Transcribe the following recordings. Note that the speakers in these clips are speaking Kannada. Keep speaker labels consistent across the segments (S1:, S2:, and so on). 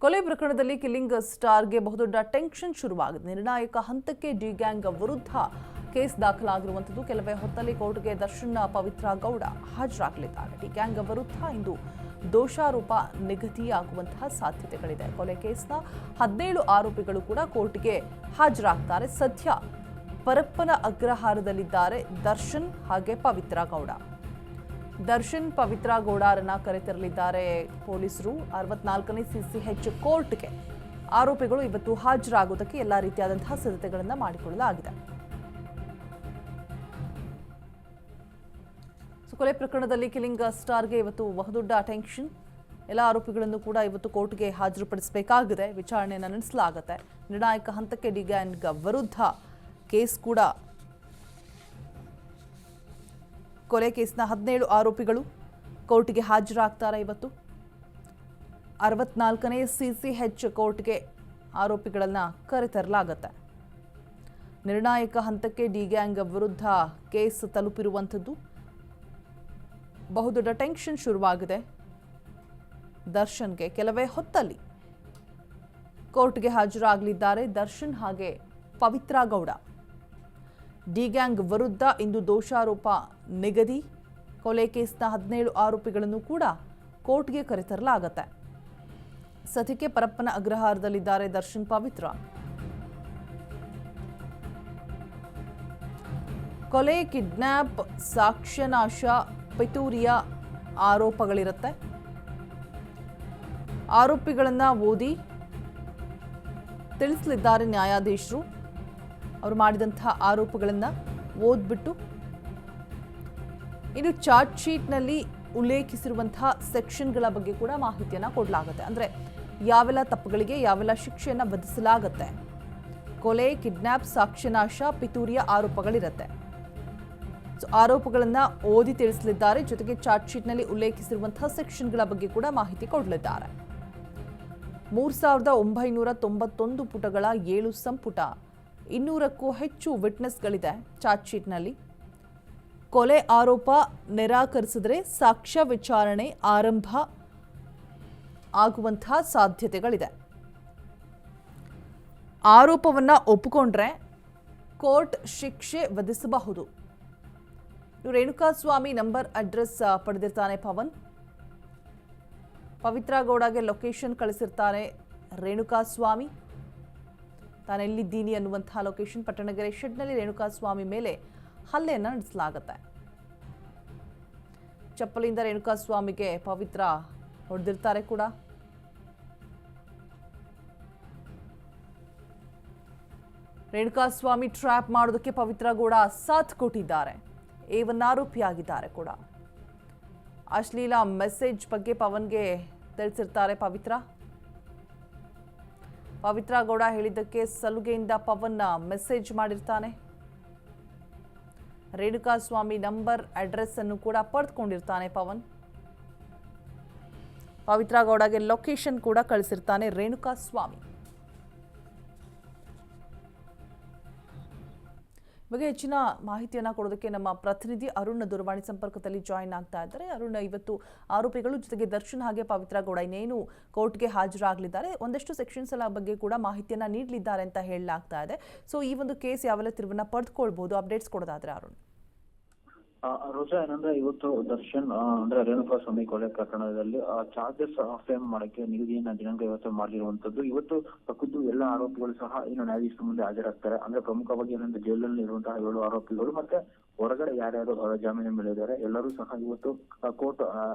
S1: ಕೊಲೆ ಪ್ರಕರಣದಲ್ಲಿ ಕಿಲ್ಲಿಂಗ್ ಸ್ಟಾರ್ಗೆ ಬಹುದೊಡ್ಡ ಟೆನ್ಷನ್ ಶುರುವಾಗಿದೆ. ನಿರ್ಣಾಯಕ ಹಂತಕ್ಕೆ ಡಿ ಗ್ಯಾಂಗ್ ವಿರುದ್ಧ ಕೇಸ್ ದಾಖಲಾಗಿರುವಂಥದ್ದು. ಕೆಲವೇ ಹೊತ್ತಲ್ಲಿ ಕೋರ್ಟ್ಗೆ ದರ್ಶನ್ ಪವಿತ್ರ ಗೌಡ ಹಾಜರಾಗಲಿದ್ದಾರೆ. ಡಿ ಗ್ಯಾಂಗ್ ವಿರುದ್ಧ ಇಂದು ದೋಷಾರೋಪ ನಿಗದಿಯಾಗುವಂತಹ ಸಾಧ್ಯತೆಗಳಿದೆ. ಕೊಲೆ ಕೇಸ್ನ 17 ಆರೋಪಿಗಳು ಕೂಡ ಕೋರ್ಟ್ಗೆ ಹಾಜರಾಗ್ತಾರೆ. ಸದ್ಯ ಪರಪ್ಪನ ಅಗ್ರಹಾರದಲ್ಲಿದ್ದಾರೆ ದರ್ಶನ್ ಹಾಗೆ ಪವಿತ್ರ ಗೌಡ. ದರ್ಶನ್ ಪವಿತ್ರ ಗೌಡರನ್ನ ಕರೆತರಲಿದ್ದಾರೆ ಪೊಲೀಸರು. 64ನೇ CCH ಕೋರ್ಟ್ಗೆ ಆರೋಪಿಗಳು ಇವತ್ತು ಹಾಜರಾಗುವುದಕ್ಕೆ ಎಲ್ಲ ರೀತಿಯಾದಂತಹ ಸಿದ್ಧತೆಗಳನ್ನು ಮಾಡಿಕೊಳ್ಳಲಾಗಿದೆ. ಕೊಲೆ ಪ್ರಕರಣದಲ್ಲಿ ಕಿಲ್ಲಿಂಗ್ ಸ್ಟಾರ್ಗೆ ಇವತ್ತು ಬಹುದೊಡ್ಡ ಟೆನ್ಷನ್. ಎಲ್ಲ ಆರೋಪಿಗಳನ್ನು ಕೂಡ ಇವತ್ತು ಕೋರ್ಟ್ಗೆ ಹಾಜರುಪಡಿಸಬೇಕಾಗಿದೆ. ವಿಚಾರಣೆಯನ್ನು ನಡೆಸಲಾಗುತ್ತೆ. ನಿರ್ಣಾಯಕ ಹಂತಕ್ಕೆ ಡಿ ಗ್ಯಾಂಗ್ ವಿರುದ್ಧ ಕೇಸ್ ಕೂಡ ಕೊಲೆ ಕೇಸ್ನ 17 ಆರೋಪಿಗಳು ಕೋರ್ಟ್ಗೆ ಹಾಜರಾಗ್ತಾರೆ. ಇವತ್ತು 64ನೇ CCH ಕೋರ್ಟ್ಗೆ ಆರೋಪಿಗಳನ್ನು ಕರೆತರಲಾಗುತ್ತೆ. ನಿರ್ಣಾಯಕ ಹಂತಕ್ಕೆ ಡಿ ಗ್ಯಾಂಗ್ ವಿರುದ್ಧ ಕೇಸ್ ತಲುಪಿರುವಂಥದ್ದು. ಬಹುದೊಡ್ಡ ಟೆನ್ಷನ್ ಶುರುವಾಗಿದೆ ದರ್ಶನ್ಗೆ. ಕೆಲವೇ ಹೊತ್ತಲ್ಲಿ ಕೋರ್ಟ್ಗೆ ಹಾಜರಾಗಲಿದ್ದಾರೆ ದರ್ಶನ್ ಹಾಗೆ ಪವಿತ್ರ ಗೌಡ. ಡಿ ಗ್ಯಾಂಗ್ ವಿರುದ್ಧ ಇಂದು ದೋಷಾರೋಪ ನಿಗದಿ. ಕೊಲೆ ಕೇಸ್ನ 17 ಆರೋಪಿಗಳನ್ನು ಕೂಡ ಕೋರ್ಟ್ಗೆ ಕರೆತರಲಾಗುತ್ತೆ. ಸದ್ಯಕ್ಕೆ ಪರಪ್ಪನ ಅಗ್ರಹಾರದಲ್ಲಿದ್ದಾರೆ ದರ್ಶನ್ ಪವಿತ್ರ. ಕೊಲೆ, ಕಿಡ್ನಾಪ್, ಸಾಕ್ಷ್ಯನಾಶ, ಪಿತೂರಿಯ ಆರೋಪಗಳಿರುತ್ತೆ. ಆರೋಪಿಗಳನ್ನ ಓದಿ ತಿಳಿಸಲಿದ್ದಾರೆ ನ್ಯಾಯಾಧೀಶರು. ಅವರು ಮಾಡಿದಂತಹ ಆರೋಪಗಳನ್ನು ಓದ್ಬಿಟ್ಟು ಇನ್ನು ಚಾರ್ಜ್ ಶೀಟ್ನಲ್ಲಿ ಉಲ್ಲೇಖಿಸಿರುವಂತಹ ಸೆಕ್ಷನ್ಗಳ ಬಗ್ಗೆ ಕೂಡ ಮಾಹಿತಿಯನ್ನು ಕೊಡಲಾಗುತ್ತೆ. ಅಂದರೆ ಯಾವೆಲ್ಲ ತಪ್ಪುಗಳಿಗೆ ಯಾವೆಲ್ಲ ಶಿಕ್ಷೆಯನ್ನು ವಿಧಿಸಲಾಗುತ್ತೆ. ಕೊಲೆ, ಕಿಡ್ನಾಪ್, ಸಾಕ್ಷ್ಯನಾಶ, ಪಿತೂರಿಯ ಆರೋಪಗಳಿರುತ್ತೆ. ಆರೋಪಗಳನ್ನು ಓದಿ ತಿಳಿಸಲಿದ್ದಾರೆ. ಜೊತೆಗೆ ಚಾರ್ಜ್ ಶೀಟ್ನಲ್ಲಿ ಉಲ್ಲೇಖಿಸಿರುವಂತಹ ಸೆಕ್ಷನ್ಗಳ ಬಗ್ಗೆ ಕೂಡ ಮಾಹಿತಿ ಕೊಡಲಿದ್ದಾರೆ. 3991 ಪುಟಗಳ 7 ಸಂಪುಟ, 200ಕ್ಕೂ ಹೆಚ್ಚು ವಿಟ್ನೆಸ್ಗಳಿದೆ ಚಾರ್ಜ್ ಶೀಟ್ನಲ್ಲಿ. ಕೊಲೆ ಆರೋಪ ನಿರಾಕರಿಸಿದರೆ ಸಾಕ್ಷ್ಯ ವಿಚಾರಣೆ ಆರಂಭ ಆಗುವಂತಹ ಸಾಧ್ಯತೆಗಳಿದೆ. ಆರೋಪವನ್ನು ಒಪ್ಪಿಕೊಂಡ್ರೆ ಕೋರ್ಟ್ ಶಿಕ್ಷೆ ವಿಧಿಸಬಹುದು. ರೇಣುಕಾಸ್ವಾಮಿ ನಂಬರ್ ಅಡ್ರೆಸ್ ಪಡೆದಿರ್ತಾನೆ ಪವನ್. ಪವಿತ್ರ ಗೌಡಗೆ ಲೊಕೇಶನ್ ಕಳಿಸಿರ್ತಾರೆ ರೇಣುಕಾಸ್ವಾಮಿ. ತಾನೆಲ್ಲಿದ್ದೀನಿ ಅನ್ನುವಂತಹ ಲೊಕೇಶನ್. ಪಟ್ಟಣಗೆರೆ ಶೆಡ್ನಲ್ಲಿ ರೇಣುಕಾಸ್ವಾಮಿ ಮೇಲೆ ಹಲ್ಲೆಯನ್ನು ನಡೆಸಲಾಗುತ್ತೆ. ಚಪ್ಪಲಿಯಿಂದ ರೇಣುಕಾಸ್ವಾಮಿಗೆ ಪವಿತ್ರ ಹೊಡೆದಿರ್ತಾರೆ ಕೂಡ. ರೇಣುಕಾಸ್ವಾಮಿ ಟ್ರ್ಯಾಪ್ ಮಾಡೋದಕ್ಕೆ ಪವಿತ್ರ ಗೌಡ ಸಾಥ್ ಕೊಟ್ಟಿದ್ದಾರೆ. A1 ಆರೋಪಿಯಾಗಿದ್ದಾರೆ ಕೂಡ. ಅಶ್ಲೀಲ ಮೆಸೇಜ್ ಬಗ್ಗೆ ಪವನ್ಗೆ ತಿಳಿಸಿರ್ತಾರೆ ಪವಿತ್ರ. ಪವಿತ್ರ ಗೌಡ ಹೇಳಿದ್ದಕ್ಕೆ ಸಲುಗೆಯಿಂದ ಪವನ್ ಮೆಸೇಜ್ ಮಾಡಿರ್ತಾನೆ. ರೇಣುಕಾಸ್ವಾಮಿ ನಂಬರ್ ಅಡ್ರೆಸ್ ಅನ್ನು ಕೂಡ ಪಡೆದುಕೊಂಡಿರ್ತಾನೆ ಪವನ್. ಪವಿತ್ರ ಗೌಡಗೆ ಲೊಕೇಶನ್ ಕೂಡ ಕಳಿಸಿರ್ತಾನೆ ರೇಣುಕಾಸ್ವಾಮಿ. ಬಗ್ಗೆ ಹೆಚ್ಚಿನ ಮಾಹಿತಿಯನ್ನು ಕೊಡೋದಕ್ಕೆ ನಮ್ಮ ಪ್ರತಿನಿಧಿ ಅರುಣ್ ದೂರವಾಣಿ ಸಂಪರ್ಕದಲ್ಲಿ ಜಾಯಿನ್ ಆಗ್ತಾ ಇದ್ದಾರೆ. ಅರುಣ್, ಇವತ್ತು ಆರೋಪಿಗಳು ಜೊತೆಗೆ ದರ್ಶನ್ ಹಾಗೆ ಪವಿತ್ರ ಗೌಡ ಇನ್ನೇನು ಕೋರ್ಟ್ಗೆ ಹಾಜರಾಗಲಿದ್ದಾರೆ. ಒಂದಷ್ಟು ಸೆಕ್ಷನ್ಸ್ ಎಲ್ಲ ಬಗ್ಗೆ ಕೂಡ ಮಾಹಿತಿಯನ್ನು ನೀಡಲಿದ್ದಾರೆ ಅಂತ ಹೇಳಲಾಗ್ತಾ ಇದೆ. ಸೊ ಈ ಒಂದು ಕೇಸ್ ಯಾವೆಲ್ಲ ತಿರುವನ್ನ ಪಡೆದುಕೊಳ್ಬಹುದು, ಅಪ್ಡೇಟ್ಸ್ ಕೊಡೋದಾದ್ರೆ ಅರುಣ್?
S2: ರೋಜಾ, ಏನಂದ್ರೆ ಇವತ್ತು ದರ್ಶನ್ ಅಂದ್ರೆ ರೇಣುಕಾಸ್ವಾಮಿ ಕೊಲೆ ಪ್ರಕರಣದಲ್ಲಿ ಚಾರ್ಜಸ್ ಫ್ರೇಮ್ ಮಾಡಕ್ಕೆ ನಿಗದಿಯನ್ನ ದಿನಾಂಕ ಇವತ್ತು ಮಾಡಿರುವಂತದ್ದು. ಇವತ್ತು ಖುದ್ದು ಎಲ್ಲ ಆರೋಪಿಗಳು ಸಹ ಏನು ನ್ಯಾಯಾಧೀಶರ ಮುಂದೆ ಹಾಜರಾಗ್ತಾರೆ. ಅಂದ್ರೆ ಪ್ರಮುಖವಾಗಿ ಏನಂದ್ರೆ ಜೈಲಲ್ಲಿ ಇರುವಂತಹ 7 ಆರೋಪಿಗಳು ಮತ್ತೆ ಹೊರಗಡೆ ಯಾರ್ಯಾರು ಜಾಮೀನು ಮೇಲೆ ಇದ್ದಾರೆ ಎಲ್ಲರೂ ಸಹ ಇವತ್ತು ಕೋರ್ಟ್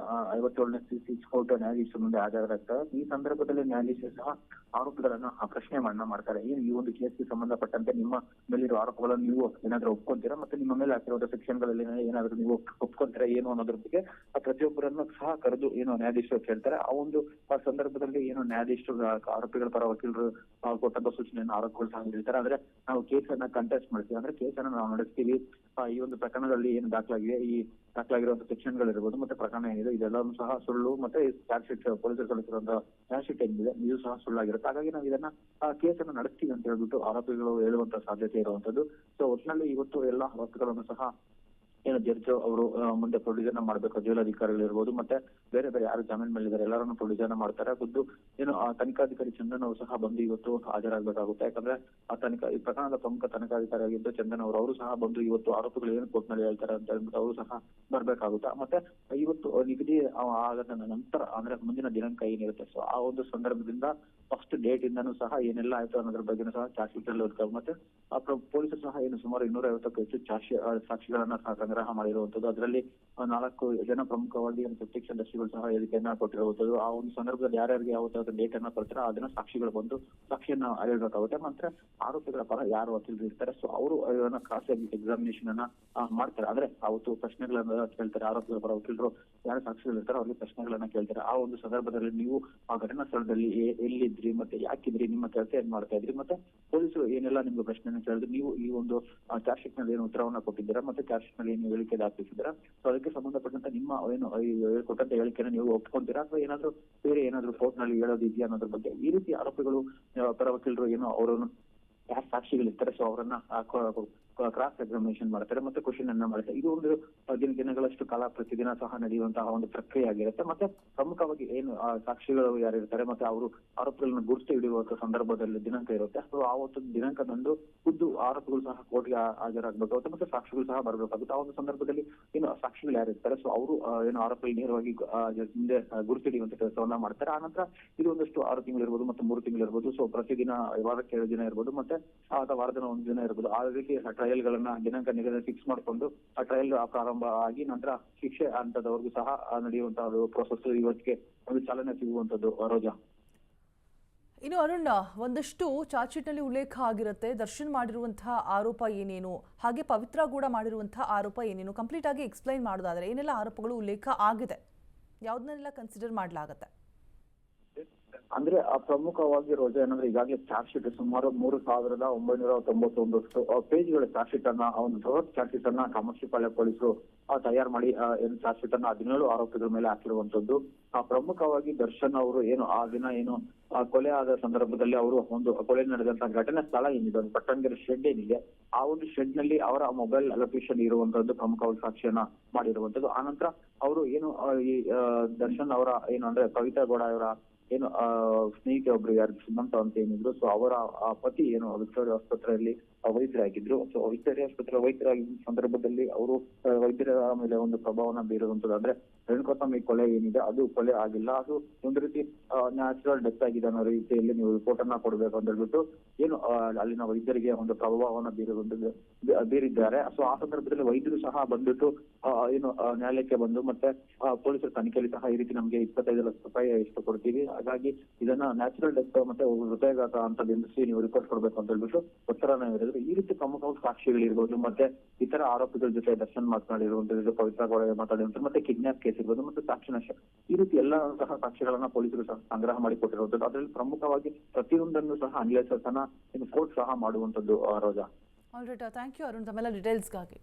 S2: 57ನೇ CCH ಕೋರ್ಟ್ ನ್ಯಾಯಾಧೀಶರ ಮುಂದೆ ಹಾಜರಾಗ್ತಾರೆ. ಈ ಸಂದರ್ಭದಲ್ಲಿ ನ್ಯಾಯಾಧೀಶರು ಸಹ ಆರೋಪಿಗಳನ್ನ ಪ್ರಶ್ನೆ ಮಾಡ್ತಾರೆ. ಏನು ಈ ಒಂದು ಕೇಸ್ಗೆ ಸಂಬಂಧಪಟ್ಟಂತೆ ನಿಮ್ಮ ಮೇಲಿರೋ ಆರೋಪಗಳನ್ನು ನೀವು ಏನಾದ್ರೂ ಒಪ್ಕೊಂತೀರಾ, ಮತ್ತೆ ನಿಮ್ಮ ಮೇಲೆ ಹಾಕಿರೋ ಸೆಕ್ಷನ್ಗಳಲ್ಲಿ ಏನಾದ್ರೂ ನೀವು ಒಪ್ಕೊಂತೀರಾ ಏನು ಅನ್ನೋದ್ರ ಬಗ್ಗೆ ಪ್ರತಿಯೊಬ್ಬರನ್ನು ಸಹ ಕರೆದು ಏನು ನ್ಯಾಯಾಧೀಶರು ಕೇಳ್ತಾರೆ. ಆ ಒಂದು ಸಂದರ್ಭದಲ್ಲಿ ಏನು ನ್ಯಾಯಾಧೀಶರು ಆರೋಪಿಗಳ ಪರ ವಕೀಲರು ಕೊಟ್ಟಂತ ಸೂಚನೆಯನ್ನು ಆರೋಪಿಗಳು ಸಹ ಹೇಳ್ತಾರೆ. ಅಂದ್ರೆ ನಾವು ಕೇಸನ್ನ ಕಂಟೆಸ್ಟ್ ಮಾಡ್ತೀವಿ, ಅಂದ್ರೆ ಕೇಸನ್ನ ನಾವು ನಡೆಸ್ತೀವಿ. ಈ ಒಂದು ಪ್ರಕರಣದಲ್ಲಿ ಏನು ದಾಖಲಾಗಿರುವಂತಹ ಸೆಕ್ಷನ್ಗಳಿರ್ಬೋದು ಮತ್ತೆ ಪ್ರಕರಣ ಏನಿದೆ ಇದೆಲ್ಲವೂ ಸಹ ಸುಳ್ಳು. ಮತ್ತೆ ಚಾರ್ಜ್ ಶೀಟ್ ಪೊಲೀಸರು ಸಲ್ಲಿಸಿರುವಂತಹ ಚಾರ್ಜ್ ಶೀಟ್ ಏನಿದೆ ಇದು ಸಹ ಸುಳ್ಳಾಗಿರುತ್ತೆ. ಹಾಗಾಗಿ ನಾವು ಇದನ್ನ ಕೇಸನ್ನು ನಡೆಸ್ತೀವಿ ಅಂತ ಹೇಳ್ಬಿಟ್ಟು ಆರೋಪಿಗಳು ಹೇಳುವಂತಹ ಸಾಧ್ಯತೆ ಇರುವಂತದ್ದು. ಸೊ ಒಟ್ಟಿನಲ್ಲಿ ಇವತ್ತು ಎಲ್ಲ ಆರೋಪಿಗಳನ್ನು ಸಹ ಏನು ಜಡ್ಜ್ ಅವರು ಮುಂದೆ ಪ್ರೊಡ್ಯೂಸರ್ನ ಮಾಡಬೇಕು, ಜೈಲಾಧಿಕಾರಿಗಳಿರ್ಬೋದು ಮತ್ತೆ ಬೇರೆ ಬೇರೆ ಯಾರು ಜಾಮೀನ್ ಮೇಲಿದ್ದಾರೆ ಎಲ್ಲರನ್ನು ವಿಚಾರಣೆ ಮಾಡ್ತಾರೆ. ಖುದ್ದು ಏನು ತನಿಖಾಧಿಕಾರಿ ಚಂದನ್ ಅವರು ಸಹ ಬಂದು ಇವತ್ತು ಹಾಜರಾಗಬೇಕಾಗುತ್ತೆ. ಯಾಕಂದ್ರೆ ಈ ಪ್ರಕರಣದ ಪ್ರಮುಖ ತನಿಖಾಧಿಕಾರಿಯಾಗಿದ್ದು ಚಂದನ್ ಅವರು ಸಹ ಬಂದು ಇವತ್ತು ಆರೋಪಿಗಳು ಏನು ಕೋರ್ಟ್ ನಲ್ಲಿ ಹೇಳ್ತಾರೆ ಅಂತ ಹೇಳ್ಬಿಟ್ಟು ಅವರು ಸಹ ಬರ್ಬೇಕಾಗುತ್ತೆ. ಮತ್ತೆ ಇವತ್ತು ನಿಗದಿ ಆಗದ ನಂತರ ಅಂದ್ರೆ ಮುಂದಿನ ದಿನಾಂಕ ಏನಿರುತ್ತೆ, ಸೊ ಆ ಒಂದು ಸಂದರ್ಭದಿಂದ ಫಸ್ಟ್ ಡೇಟ್ ಇಂದನೂ ಸಹ ಏನೆಲ್ಲ ಆಯ್ತು ಅನ್ನೋದ್ರ ಬಗ್ಗೆ ಸಹ ಚಾರ್ಜ್ ಶೀಟ್ ಅಲ್ಲಿ ಮತ್ತೆ ಪೊಲೀಸರು ಸಹ ಏನು ಸುಮಾರು 250ಕ್ಕೂ ಹೆಚ್ಚು ಸಾಕ್ಷಿಗಳನ್ನ ಸಹ ಸಂಗ್ರಹ ಮಾಡಿರುವಂತದ್ದು. ಅದರಲ್ಲಿ 4 ಜನ ಪ್ರಮುಖವಾಗಿ ಪ್ರತ್ಯಕ್ಷದರ್ಶಿಗಳು ಸಹ ಹೇಳಿಕೆಯನ್ನ ಕೊಟ್ಟಿರುವಂತದ್ದು. ಆ ಒಂದು ಸಂದರ್ಭದಲ್ಲಿ ಯಾರ್ಯಾರಿಗೆ ಯಾವತ್ತಾದ್ರು ಡೇಟ್ ಅನ್ನ ಕೊಡ್ತಾರೆ ಅದನ್ನ ಸಾಕ್ಷಿಗಳು ಬಂದು ಸಾಕ್ಷಿಯನ್ನ ಹೇಳ್ಬೇಕಾಗುತ್ತೆ. ಮತ್ತೆ ಆರೋಪಿಗಳ ಪರ ಯಾರು ವಕೀಲರು ಇರ್ತಾರೆ, ಸೊ ಅವರು ಕ್ರಾಸ್ ಎಕ್ಸಾಮಿನೇಷನ್ ಅನ್ನ ಮಾಡ್ತಾರೆ. ಅಂದ್ರೆ ಅವತ್ತು ಪ್ರಶ್ನೆಗಳನ್ನ ಕೇಳ್ತಾರೆ. ಆರೋಪಿಗಳ ಪರ ವಕೀಲರು ಯಾರು ಸಾಕ್ಷಿಗಳು ಇರ್ತಾರೆ ಅವ್ರಿಗೆ ಪ್ರಶ್ನೆಗಳನ್ನ ಕೇಳ್ತಾರೆ. ಆ ಒಂದು ಸಂದರ್ಭದಲ್ಲಿ ನೀವು ಆ ಘಟನಾ ಸ್ಥಳದಲ್ಲಿ ಎಲ್ಲಿದ್ರಿ, ಮತ್ತೆ ಯಾಕಿದ್ರಿ, ನಿಮ್ಮ ಕೆಲಸ ಏನ್ ಮಾಡ್ತಾ ಇದ್ರಿ, ಮತ್ತೆ ಪೊಲೀಸರು ಏನೆಲ್ಲ ನಿಮ್ಗೆ ಪ್ರಶ್ನೆಯನ್ನು ಕೇಳಿದ್ರು, ನೀವು ಈ ಒಂದು ಚಾರ್ಜ್ ಶೀಟ್ ನಲ್ಲಿ ಏನು ಉತ್ತರವನ್ನ ಕೊಟ್ಟಿದ್ದೀರಾ, ಮತ್ತೆ ಚಾರ್ಜ್ ಶೀಟ್ ನಲ್ಲಿ ಏನು ಹೇಳಿಕೆ ದಾಖಲಿಸಿದ್ದೀರಾ, ಸೊ ಅದಕ್ಕೆ ಸಂಬಂಧಪಟ್ಟಂತ ನಿಮ್ಮ ಏನು ಕೊಟ್ಟಂತ ಹೇಳಿಕೆನ ನೀವು ಒಪ್ಕೊಂತೀರಾ ಅಥವಾ ಏನಾದ್ರು ಬೇರೆ ಏನಾದ್ರು ಕೋರ್ಟ್ ನಲ್ಲಿ ಹೇಳೋದಿದೆಯಾ ಅನ್ನೋದ್ರ ಬಗ್ಗೆ ಈ ರೀತಿ ಆರೋಪಿಗಳು ಪರ ವಕೀಲರು ಏನು ಅವರನ್ನು ಯಾರು ಸಾಕ್ಷಿಗಳಿರ್ತಾರೆ ಸೊ ಅವರನ್ನ ಕ್ರಾಸ್ ಎಕ್ಸಾಮಿನೇಷನ್ ಮಾಡ್ತಾರೆ, ಮತ್ತೆ ಕ್ವಶನ್ ಅನ್ನ ಮಾಡ್ತಾರೆ. ಇದು ಒಂದು ದಿನಗಳಷ್ಟು ಕಾಲ ಪ್ರತಿದಿನ ಸಹ ನಡೆಯುವಂತಹ ಒಂದು ಪ್ರಕ್ರಿಯೆ ಆಗಿರುತ್ತೆ. ಮತ್ತೆ ಪ್ರಮುಖವಾಗಿ ಏನು ಸಾಕ್ಷಿಗಳು ಯಾರಿರ್ತಾರೆ ಮತ್ತೆ ಅವರು ಆರೋಪಿಗಳನ್ನ ಗುರುತು ಹಿಡಿಯುವಂತ ಸಂದರ್ಭದಲ್ಲಿ ದಿನಾಂಕ ಇರುತ್ತೆ. ಸೊ ಆ ಒಂದು ದಿನಾಂಕದಂದು ಖುದ್ದು ಆರೋಪಿಗಳು ಸಹ ಕೋರ್ಟ್ಗೆ ಹಾಜರಾಗಬೇಕಾಗುತ್ತೆ, ಮತ್ತೆ ಸಾಕ್ಷಿಗಳು ಸಹ ಬರಬೇಕಾಗುತ್ತೆ. ಆ ಒಂದು ಸಂದರ್ಭದಲ್ಲಿ ಏನು ಸಾಕ್ಷಿಗಳು ಯಾರಿರ್ತಾರೆ ಸೊ ಅವರು ಏನು ಆರೋಪಿಗಳು ನೇರವಾಗಿ ಹಿಂದೆ ಗುರುತು ಹಿಡಿಯುವಂತ ಕೆಲಸವನ್ನ ಮಾಡ್ತಾರೆ. ಆ ನಂತರ ಇದು ಒಂದಷ್ಟು 6 ತಿಂಗಳು ಇರ್ಬೋದು, ಮತ್ತೆ 3 ತಿಂಗಳು ಇರ್ಬೋದು, ಸೊ ಪ್ರತಿದಿನ ವಾರಕ್ಕೆ 7 ದಿನ ಇರ್ಬೋದು, ಮತ್ತೆ ವಾರದಿನ 1 ದಿನ ಇರ್ಬೋದು. ಆ ರೀತಿ ಟ್ರಯಲ್ ಗಳನ್ನ ದಿನಾಂಕ ನಿಗದಿ ಫಿಕ್ಸ್ ಮಾಡಿಕೊಂಡು ಆ ಟ್ರಯಲ್ ಪ್ರಾರಂಭ ಆಗಿ ನಂತರ ಶಿಕ್ಷೆ ಹಂತದವರೆಗೂ ಸಹ ನಡೆಯುವಂತಹ ಪ್ರೋಸೆಸ್ ಇವತ್ತಿಗೆ ಒಂದು ಚಾಲನೆ ಸಿಗುವಂತದ್ದು. ರೋಜಾ,
S1: ಇನ್ನು ಅರುಣ್, ಒಂದಷ್ಟು ಚಾರ್ಜ್ ಶೀಟ್ ನಲ್ಲಿ ಉಲ್ಲೇಖ ಆಗಿರುತ್ತೆ ದರ್ಶನ್ ಮಾಡಿರುವಂತಹ ಆರೋಪ ಏನೇನು, ಹಾಗೆ ಪವಿತ್ರ ಕೂಡ ಮಾಡಿರುವಂತಹ ಆರೋಪ ಏನೇನು, ಕಂಪ್ಲೀಟ್ ಆಗಿ ಎಕ್ಸ್ಪ್ಲೈನ್ ಮಾಡೋದಾದ್ರೆ ಏನೆಲ್ಲ ಆರೋಪಗಳು ಉಲ್ಲೇಖ ಆಗಿದೆ, ಯಾವ್ದನ್ನೆಲ್ಲ ಕನ್ಸಿಡರ್ ಮಾಡಲಾಗುತ್ತೆ?
S2: ಅಂದ್ರೆ ಪ್ರಮುಖವಾಗಿ ರೋಜಾ ಏನಂದ್ರೆ ಈಗಾಗಲೇ ಚಾರ್ಜ್ ಶೀಟ್ ಸುಮಾರು 3,991 ಪೇಜ್ಗಳ ಚಾರ್ಜ್ ಶೀಟ್ ಅನ್ನ ಒಂದು ಬೃಹತ್ ಚಾರ್ಜ್ ಶೀಟ್ ಅನ್ನ ಕಾಮಾಕ್ಷಿಪಾಳ್ಯ ಪೊಲೀಸರು ತಯಾರು ಮಾಡಿ ಏನು ಚಾರ್ಜ್ ಶೀಟ್ ಅನ್ನ 17 ಆರೋಪಿಗಳ ಮೇಲೆ ಹಾಕಿರುವಂತದ್ದು. ಪ್ರಮುಖವಾಗಿ ದರ್ಶನ್ ಅವರು ಏನು ಆ ದಿನ ಏನು ಕೊಲೆ ಆದ ಸಂದರ್ಭದಲ್ಲಿ ಅವರು ಒಂದು ಕೊಲೆ ನಡೆದಂತಹ ಘಟನೆ ಸ್ಥಳ ಏನಿದೆ, ಒಂದು ಪಟ್ಟಣಗೆರೆ ಶೆಡ್ ಏನಿದೆ, ಆ ಒಂದು ಶೆಡ್ ನಲ್ಲಿ ಅವರ ಮೊಬೈಲ್ ಲೊಕೇಶನ್ ಇರುವಂತದ್ದು ಪ್ರಮುಖವಾಗಿ ಸಾಕ್ಷಿಯನ್ನ ಮಾಡಿರುವಂತದ್ದು. ಆನಂತರ ಅವರು ಏನು ಈ ದರ್ಶನ್ ಅವರ ಏನು ಅಂದ್ರೆ ಕವಿತಾ ಗೌಡ ಅವರ ಏನು ಸ್ನೇಹಿತೆ ಒಬ್ರು ಯಾರು ಸುಮಂತ ಅಂತ ಏನಿದ್ರು, ಸೊ ಅವರ ಪತಿ ಏನು ವಿಕ್ಟೋರಿಯಾ ಆಸ್ಪತ್ರೆಯಲ್ಲಿ ವೈದ್ಯರಾಗಿದ್ರು. ಸೊ ವಿಕ್ಟೋರಿಯಾ ಆಸ್ಪತ್ರೆ ವೈದ್ಯರಾಗಿದ್ದ ಸಂದರ್ಭದಲ್ಲಿ ಅವರು ವೈದ್ಯರ ಮೇಲೆ ಒಂದು ಪ್ರಭಾವನ ಬೀರುವಂತದ್ದು. ಅಂದ್ರೆ ರೇಣುಕಾಸ್ವಾಮಿ ಕೊಲೆ ಏನಿದೆ ಅದು ಕೊಲೆ ಆಗಿಲ್ಲ, ಅದು ಒಂದು ರೀತಿ ನ್ಯಾಚುರಲ್ ಡೆತ್ ಆಗಿದೆ ಅನ್ನೋ ರೀತಿಯಲ್ಲಿ ನೀವು ರಿಪೋರ್ಟ್ ಅನ್ನ ಕೊಡ್ಬೇಕು ಅಂತ ಹೇಳ್ಬಿಟ್ಟು ಏನು ಅಲ್ಲಿನ ವೈದ್ಯರಿಗೆ ಒಂದು ಪ್ರಭಾವನ ಬೀರಿದ್ದಾರೆ. ಸೊ ಆ ಸಂದರ್ಭದಲ್ಲಿ ವೈದ್ಯರು ಸಹ ಬಂದ್ಬಿಟ್ಟು ಏನು ನ್ಯಾಯಾಲಯಕ್ಕೆ ಬಂದು ಮತ್ತೆ ಪೊಲೀಸರ ತನಿಖೆಯಲ್ಲಿ ಸಹ ಈ ರೀತಿ ನಮ್ಗೆ 25 ಲಕ್ಷ ರೂಪಾಯಿ ಎಷ್ಟು ಕೊಡ್ತೀವಿ, ಹಾಗಾಗಿ ಇದನ್ನ ನ್ಯಾಚುರಲ್ ಡೆತ್ ಮತ್ತೆ ಹೃದಯಘಾತ ಅಂತ ಬಿಂಬಿಸಿ ನೀವು ರಿಪೋರ್ಟ್ ಕೊಡ್ಬೇಕು ಅಂತ ಹೇಳ್ಬಿಟ್ಟು ಒತ್ತಡನ ಹೇಳಿದ್ರು. ಈ ರೀತಿ ಪ್ರಮುಖವಾಗಿ ಸಾಕ್ಷಿಗಳಿರ್ಬೋದು, ಮತ್ತೆ ಇತರ ಆರೋಪಿಗಳ ಜೊತೆ ದರ್ಶನ್ ಮಾತನಾಡಿರುವಂತದ್ದು, ಪವಿತ್ರ ಗೌಡ ಮಾತಾಡಿರುವಂತದ್ದು, ಮತ್ತೆ ಕಿಡ್ನಾಪ್ ಕೇಸ್ ಇರ್ಬೋದು, ಮತ್ತೆ ಸಾಕ್ಷಿ ನಷ್ಟ, ಈ ರೀತಿ ಎಲ್ಲ ಸಹ ಸಾಕ್ಷಿಗಳನ್ನ ಪೊಲೀಸರು ಸಹ ಸಂಗ್ರಹ ಮಾಡಿ ಕೊಟ್ಟಿರುವಂತದ್ದು. ಅದರಲ್ಲಿ ಪ್ರಮುಖವಾಗಿ ಪ್ರತಿಯೊಂದನ್ನು ಸಹ ಅನಲೈಸಸ್ ಅನ್ನ ಕೋರ್ಟ್ ಸಹ ಮಾಡುವಂತದ್ದು. ರೋಜಾ,
S1: ಆಲ್ರೈಟ್, ಥ್ಯಾಂಕ್ ಯು ಅರುಣ್ ತಮ್ಮೆಲ್ಲ ಡೀಟೇಲ್ಸ್ಗಾಗಿ.